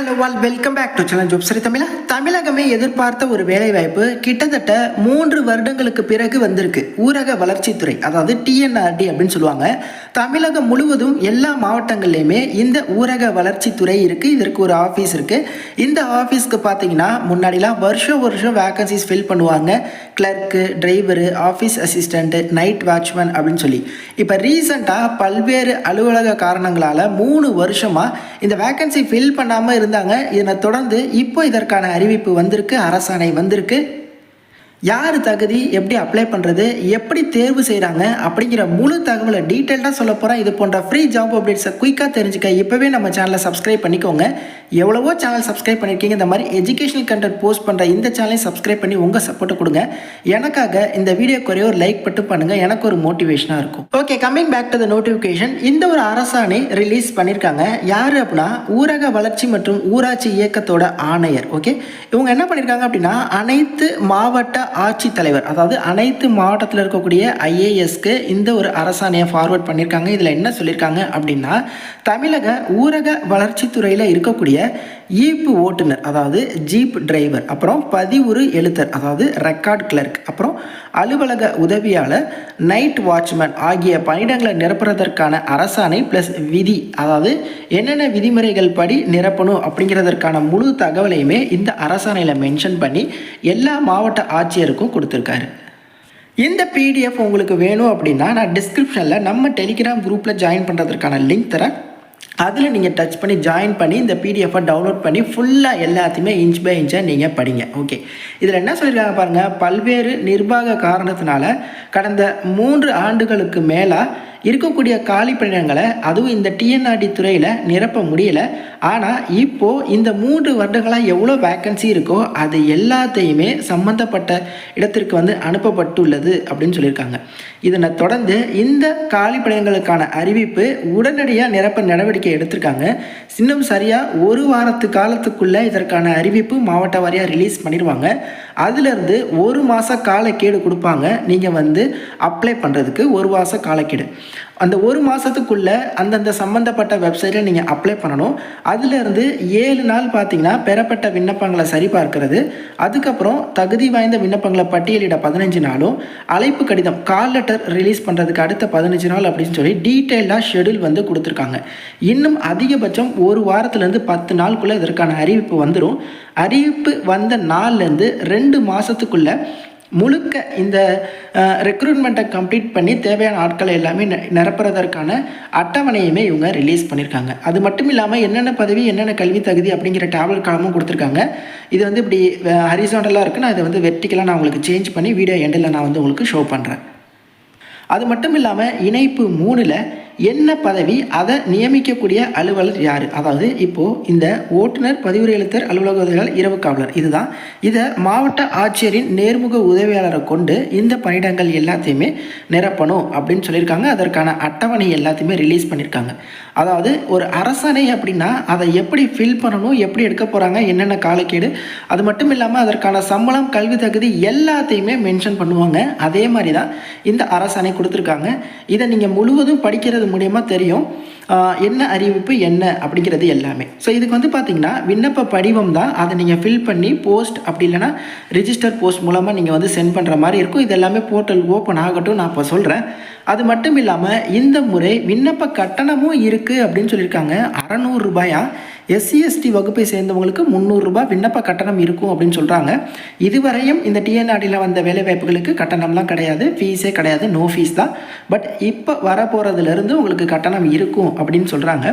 Hello all welcome back to channel ஜோப் சரி தமிழகமே எதிர்பார்த்த ஒரு வேலைவாய்ப்பு கிட்டத்தட்ட 3 வருடங்களுக்கு பிறகு வந்திருக்கு. ஊரக வளர்ச்சித்துறை, அதாவது டிஎன்ஆர்டி அப்படின்னு சொல்லுவாங்க. தமிழகம் முழுவதும் எல்லா மாவட்டங்கள்லையுமே இந்த ஊரக வளர்ச்சித்துறை இருக்குது. இதற்கு ஒரு ஆஃபீஸ் இருக்குது. இந்த ஆஃபீஸ்க்கு பார்த்தீங்கன்னா முன்னாடிலாம் வருஷம் வேகன்சிஸ் ஃபில் பண்ணுவாங்க. Clerk, driver, office assistant, night watchman அப்படின்னு சொல்லி. இப்போ ரீசெண்டாக பல்வேறு அலுவலக காரணங்களால் 3 வருஷமாக இந்த வேகன்சி ஃபில் பண்ணாமல் இருந்தாங்க. இதனை தொடர்ந்து இப்போ இதற்கான அறிவிப்பு வந்திருக்கு, அரசாணை வந்திருக்கு. யார் தகுதி, எப்படி அப்ளை பண்ணுறது, எப்படி தேர்வு செய்கிறாங்க அப்படிங்கிற முழு தகவலை டீட்டெயில்டாக சொல்ல போகிறேன். இது போன்ற ஃப்ரீ ஜாப் அப்டேட்ஸை குயிக்காக தெரிஞ்சுக்க இப்போவே நம்ம சேனலை சப்ஸ்கிரைப் பண்ணிக்கோங்க. எவ்வளவோ சேனல் சப்ஸ்கிரைப் பண்ணியிருக்கீங்க. இந்த மாதிரி எஜுகேஷனல் கண்டென்ட் போஸ்ட் பண்ணுற இந்த சேனலையும் சப்ஸ்கிரைப் பண்ணி உங்கள் சப்போர்ட்டை கொடுங்க. எனக்காக இந்த வீடியோ குறைய ஒரு லைக் மட்டும் பண்ணுங்கள், எனக்கு ஒரு மோட்டிவேஷனாக இருக்கும். Okay, coming back to the notification. இந்த ஒரு அரசாணை ரிலீஸ் பண்ணியிருக்காங்க. யார் அப்படின்னா ஊரக வளர்ச்சி மற்றும் ஊராட்சி இயக்கத்தோட ஆணையர். ஓகே, இவங்க என்ன பண்ணியிருக்காங்க அப்படின்னா அனைத்து மாவட்ட ஆட்சித்தலைவர், அதாவது அனைத்து மாவட்டத்தில் இருக்கக்கூடிய ஐஏஎஸ்க்கு இந்த ஒரு அரசாணையை ஃபார்வர்ட் பண்ணியிருக்காங்க. இதில் என்ன சொல்லியிருக்காங்க அப்படின்னா தமிழக ஊரக வளர்ச்சித்துறையில் இருக்கக்கூடிய ஈப்பு ஓட்டுநர், அதாவது ஜீப் டிரைவர், அப்புறம் பதிவுறு எழுத்தர், அதாவது ரெக்கார்ட் கிளர்க், அப்புறம் அலுவலக உதவியாளர், நைட் வாட்ச்மேன் ஆகிய பணியிடங்களை நிரப்புறதற்கான அரசாணை ப்ளஸ் விதி, அதாவது என்னென்ன விதிமுறைகள் படி நிரப்பணும் அப்படிங்கிறதற்கான முழு தகவலையுமே இந்த அரசாணையில் மென்ஷன் பண்ணி எல்லா மாவட்ட ஆட்சியருக்கும் கொடுத்துருக்காரு. இந்த பிடிஎஃப் உங்களுக்கு வேணும் அப்படின்னா நான் டிஸ்கிரிப்ஷனில் நம்ம டெலிகிராம் குரூப்பில் ஜாயின் பண்ணுறதுக்கான லிங்க் தரேன். அதில் நீங்கள் டச் பண்ணி ஜாயின் பண்ணி இந்த பிடிஎஃபை டவுன்லோட் பண்ணி ஃபுல்லாக எல்லாத்தையுமே இன்ச் பை இன்ச்சாக நீங்கள் படிங்க. ஓகே, இதில் என்ன சொல்லியிருக்காங்க பாருங்கள். பல்வேறு நிர்வாக காரணத்தினால கடந்த 3 ஆண்டுகளுக்கு மேலாக இருக்கக்கூடிய காலி பணியிடங்களை, அதுவும் இந்த டிஎன்ஆர்டி துறையில் நிரப்ப முடியலை. ஆனால் இப்போது இந்த 3 வருடங்களாக எவ்வளோ வேக்கன்சி இருக்கோ அது எல்லாத்தையுமே சம்மந்தப்பட்ட இடத்திற்கு அனுப்பப்பட்டுள்ளது அப்படின்னு சொல்லியிருக்காங்க. இதனை தொடர்ந்து இந்த காலி பணியிடங்களுக்கான அறிவிப்பு உடனடியாக நிரப்ப நடவடிக்கை எடுத்திருக்காங்க. இன்னும் சரியாக 1 வாரத்து காலத்துக்குள்ளே இதற்கான அறிவிப்பு மாவட்ட வாரியாக ரிலீஸ் பண்ணிடுவாங்க. அதிலிருந்து 1 மாத காலக்கேடு கொடுப்பாங்க. நீங்கள் அப்ளை பண்ணுறதுக்கு 1 மாத காலக்கேடு. அந்த 1 மாதத்துக்குள்ளே அந்தந்த சம்மந்தப்பட்ட வெப்சைட்டில் நீங்கள் அப்ளை பண்ணணும். அதிலிருந்து 7 நாள் பார்த்தீங்கன்னா பெறப்பட்ட விண்ணப்பங்களை சரிபார்க்கிறது. அதுக்கப்புறம் தகுதி வாய்ந்த விண்ணப்பங்களை பட்டியலிட 15 நாளும், அழைப்பு கடிதம் கால் லெட்டர் ரிலீஸ் பண்ணுறதுக்கு அடுத்த 15 நாள் அப்படின்னு சொல்லி டீட்டெயில்டாக ஷெடியூல் கொடுத்துருக்காங்க. இன்னும் அதிகபட்சம் 1 வாரத்துலேருந்து 10 நாளுக்குள்ளே இதற்கான அறிவிப்பு வந்துடும். அறிவிப்பு வந்த நாள்லேருந்து 2 மாதத்துக்குள்ளே முழுக்க இந்த ரெக்ரூட்மெண்ட்டை கம்ப்ளீட் பண்ணி தேவையான ஆட்களை எல்லாமே நிரப்புறதற்கான அட்டவணையுமே இவங்க ரிலீஸ் பண்ணியிருக்காங்க. அது மட்டும் இல்லாமல் என்னென்ன பதவி, என்னென்ன கல்வி தகுதி அப்படிங்கிற டேப்லெட் காலமும் கொடுத்துருக்காங்க. இது இப்படி ஹரிசாண்டலாக இருக்குது. நான் இதை வெர்டிக்கலாக நான் உங்களுக்கு சேஞ்ச் பண்ணி வீடியோ எண்டில் நான் உங்களுக்கு ஷோ பண்ணுறேன். அது மட்டும் இல்லாமல் இணைப்பு 3ல் என்ன பதவி, அதை நியமிக்கக்கூடிய அலுவலர் யார், அதாவது இப்போது இந்த ஓட்டுநர், பதிவுறு எழுத்தர், அலுவலக உதவியாளர், இரவு காவலர், இதுதான். இதை மாவட்ட ஆட்சியரின் நேர்முக உதவியாளரை கொண்டு இந்த பணியிடங்கள் எல்லாத்தையுமே நிரப்பணும் அப்படின்னு சொல்லியிருக்காங்க. அதற்கான அட்டவணை எல்லாத்தையுமே ரிலீஸ் பண்ணியிருக்காங்க. அதாவது ஒரு அரசாணை அப்படின்னா அதை எப்படி ஃபில் பண்ணணும், எப்படி எடுக்க போகிறாங்க, என்னென்ன காலக்கேடு, அது மட்டும் இல்லாமல் அதற்கான சம்பளம், கல்வி தகுதி எல்லாத்தையுமே மென்ஷன் பண்ணுவாங்க. அதே மாதிரி தான் இந்த அரசாணை கொடுத்துருக்காங்க. இதை நீங்கள் முழுவதும் படிக்கிறது மூலியமாக தெரியும் என்ன அறிவிப்பு என்ன அப்படிங்கிறது எல்லாமே. ஸோ இதுக்கு பார்த்தீங்கன்னா விண்ணப்ப படிவம் தான். அதை நீங்கள் ஃபில் பண்ணி போஸ்ட் அப்படி இல்லைனா ரிஜிஸ்டர் போஸ்ட் மூலமாக நீங்கள் சென்ட் பண்ணுற மாதிரி இருக்கும். இது எல்லாமே போர்ட்டல் ஓப்பன் ஆகட்டும், நான் இப்போ சொல்கிறேன். அது மட்டும் இல்லாமல் இந்த முறை விண்ணப்ப கட்டணமும் இருக்குது அப்படின்னு சொல்லியிருக்காங்க. 600 ரூபாயா. SC/ST வகுப்பை சேர்ந்தவங்களுக்கு 300 ரூபாய் விண்ணப்ப கட்டணம் இருக்கும் அப்படின்னு சொல்கிறாங்க. இதுவரையும் இந்த டிஎன்ஆர்டியில் வந்த வேலைவாய்ப்புகளுக்கு கட்டணம்லாம் கிடையாது, ஃபீஸே கிடையாது, நோ ஃபீஸ் தான். பட் இப்போ வரப்போகிறதுலேருந்து உங்களுக்கு கட்டணம் இருக்கும் அப்படின்னு சொல்கிறாங்க.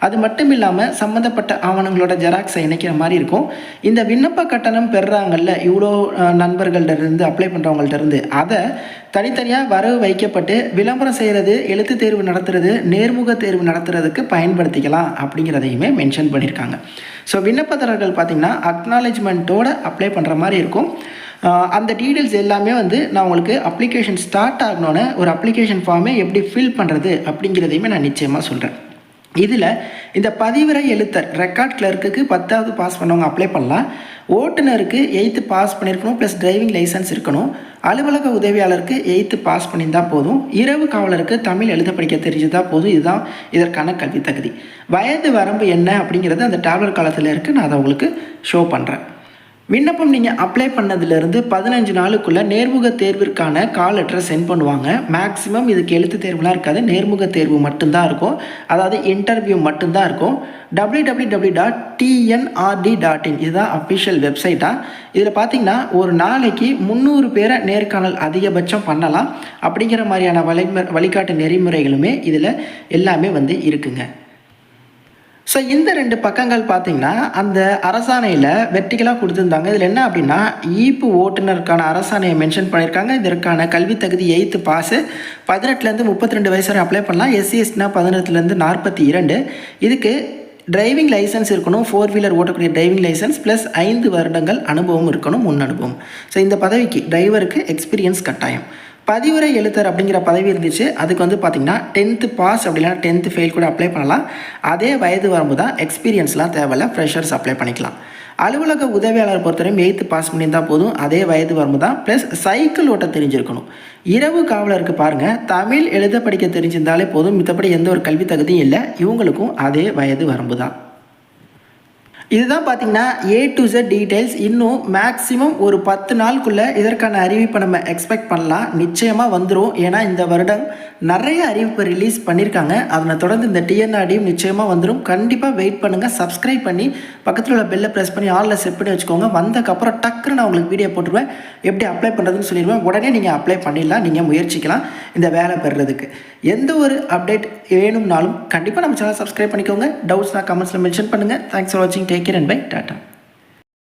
அது மட்டும் இல்லாமல் சம்மந்தப்பட்ட ஆவணங்களோட ஜெராக்ஸை இணைக்கிற மாதிரி இருக்கும். இந்த விண்ணப்ப கட்டணம் பெறுறாங்கல்ல இவ்வளோ நண்பர்கள்ட்ட அப்ளை பண்ணுறவங்கள்ட்ட அதை தனித்தனியாக வரவு வைக்கப்பட்டு விளம்பரம் செய்கிறது, எழுத்து தேர்வு நடத்துறது, நேர்முக தேர்வு நடத்துறதுக்கு பயன்படுத்திக்கலாம் அப்படிங்கிறதையுமே மென்ஷன் பண்ணியிருக்காங்க. ஸோ விண்ணப்பதாரர்கள் பார்த்திங்கன்னா அக்னாலேஜ்மெண்ட்டோட அப்ளை பண்ணுற மாதிரி இருக்கும். அந்த டீட்டெயில்ஸ் எல்லாமே நான் உங்களுக்கு அப்ளிகேஷன் ஸ்டார்ட் ஆகணுன்னு ஒரு அப்ளிகேஷன் ஃபார்மை எப்படி ஃபில் பண்ணுறது அப்படிங்கிறதையுமே நான் நிச்சயமாக சொல்கிறேன். இதில் இந்த பதிவுரை எழுத்தர் ரெக்கார்ட் கிளர்க்குக்கு 10வது பாஸ் பண்ணவங்க அப்ளை பண்ணலாம். ஓட்டுநருக்கு 8th பாஸ் பண்ணியிருக்கணும் ப்ளஸ் டிரைவிங் லைசன்ஸ் இருக்கணும். அலுவலக உதவியாளருக்கு 8th பாஸ் பண்ணியிருந்தால் போதும். இரவு காவலருக்கு தமிழ் எழுத படிக்க தெரிஞ்சுதான் போதும். இதுதான் இதற்கான கல்வி தகுதி. வயது வரம்பு என்ன அப்படிங்கிறது அந்த டேப்லெட் காலத்தில் இருக்குது. நான் அதை உங்களுக்கு ஷோ பண்ணுறேன். விண்ணப்பம் நீங்கள் அப்ளை பண்ணதுலேருந்து 15 நாளுக்குள்ளே நேர்முக தேர்விற்கான கால் லெட்டரை சென்ட் பண்ணுவாங்க. மேக்ஸிமம் இதுக்கு எழுத்து தேர்வுலாம் இருக்காது, நேர்முக தேர்வு மட்டும்தான் இருக்கும். அதாவது இன்டர்வியூ மட்டும்தான் இருக்கும். www.tnrd.in இதுதான் அஃபிஷியல் வெப்சைட்டாக. இதில் பார்த்தீங்கன்னா ஒரு நாளைக்கு 300 பேரை நேர்காணல் அதிகபட்சம் பண்ணலாம். அப்படிங்கிற மாதிரியான வழிகாட்டு நெறிமுறைகளுமே இதில் எல்லாமே இருக்குங்க. ஸோ இந்த 2 பக்கங்கள் பார்த்திங்கன்னா அந்த அரசாணையில் வெர்டிகலாக கொடுத்துருந்தாங்க. இதில் என்ன அப்படின்னா ஈப்பு ஓட்டுநருக்கான அரசாணையை மென்ஷன் பண்ணியிருக்காங்க. இதற்கான கல்வி தகுதி 8th பாஸு, 18லேருந்து 32 வயசு வரை அப்ளை பண்ணலாம். SC/STனா 18லேருந்து 42. இதுக்கு டிரைவிங் லைசன்ஸ் இருக்கணும். 4 வீலர் ஓட்டக்கூடிய டிரைவிங் லைசன்ஸ் ப்ளஸ் 5 வருடங்கள் அனுபவம் இருக்கணும், முன் அனுபவம். ஸோ இந்த பதவிக்கு டிரைவருக்கு எக்ஸ்பீரியன்ஸ் கட்டாயம். பதிவுரை எழுத்தர் அப்படிங்கிற பதவி இருந்துச்சு. அதுக்கு பார்த்திங்கன்னா 10th பாஸ் அப்படின்னா 10th ஃபெயில் கூட அப்ளை பண்ணலாம். அதே வயது வரம்பு தான், எக்ஸ்பீரியன்ஸ்லாம் தேவையில்ல, ஃப்ரெஷர்ஸ் அப்ளை பண்ணிக்கலாம். அலுவலக உதவியாளர் பொறுத்தவரையும் 8th பாஸ் பண்ணியிருந்தால் போதும். அதே வயது வரம்பு தான், ப்ளஸ் சைக்கிள் ஓட்ட தெரிஞ்சிருக்கணும். இரவு காவலருக்கு பாருங்கள், தமிழ் எழுத படிக்க தெரிஞ்சிருந்தாலே போதும். மித்தபடி எந்த ஒரு கல்வி தகுதியும் இல்லை. இவங்களுக்கும் அதே வயது வரம்பு தான். இதுதான் பார்த்திங்கன்னா A to Z டீட்டெயில்ஸ். இன்னும் மேக்ஸிமம் ஒரு 10 நாளுக்குள்ளே இதற்கான அறிவிப்பை நம்ம எக்ஸ்பெக்ட் பண்ணலாம். நிச்சயமாக வந்துடும். ஏன்னா இந்த வருடம் நிறைய அறிவிப்பை ரிலீஸ் பண்ணியிருக்காங்க. அதனை தொடர்ந்து இந்த TNRDயும் நிச்சயமாக வந்துடும். கண்டிப்பாக வெயிட் பண்ணுங்கள். சப்ஸ்கிரைப் பண்ணி பக்கத்தில் உள்ள பெல்லை ப்ரெஸ் பண்ணி ஆலில் செட் பண்ணி வச்சுக்கோங்க. வந்ததுக்கப்புறம் டக்குன்னு நான் உங்களுக்கு வீடியோ போட்டுருவேன். எப்படி அப்ளை பண்ணுறதுன்னு சொல்லிடுவேன். உடனே நீங்கள் அப்ளை பண்ணிடலாம், நீங்கள் முயற்சிக்கலாம் இந்த வேலை பெறுறதுக்கு. எந்த ஒரு அப்டேட் வேணும்னாலும் கண்டிப்பாக நம்ம சேனல் சப்ஸ்கிரைப் பண்ணிக்கோங்க. டவுட்ஸ்னால் கமெண்ட்ஸில் மென்ஷன் பண்ணுங்கள். தேங்க்ஸ் ஃபார் வாட்சிங். Take care and bye. Tata.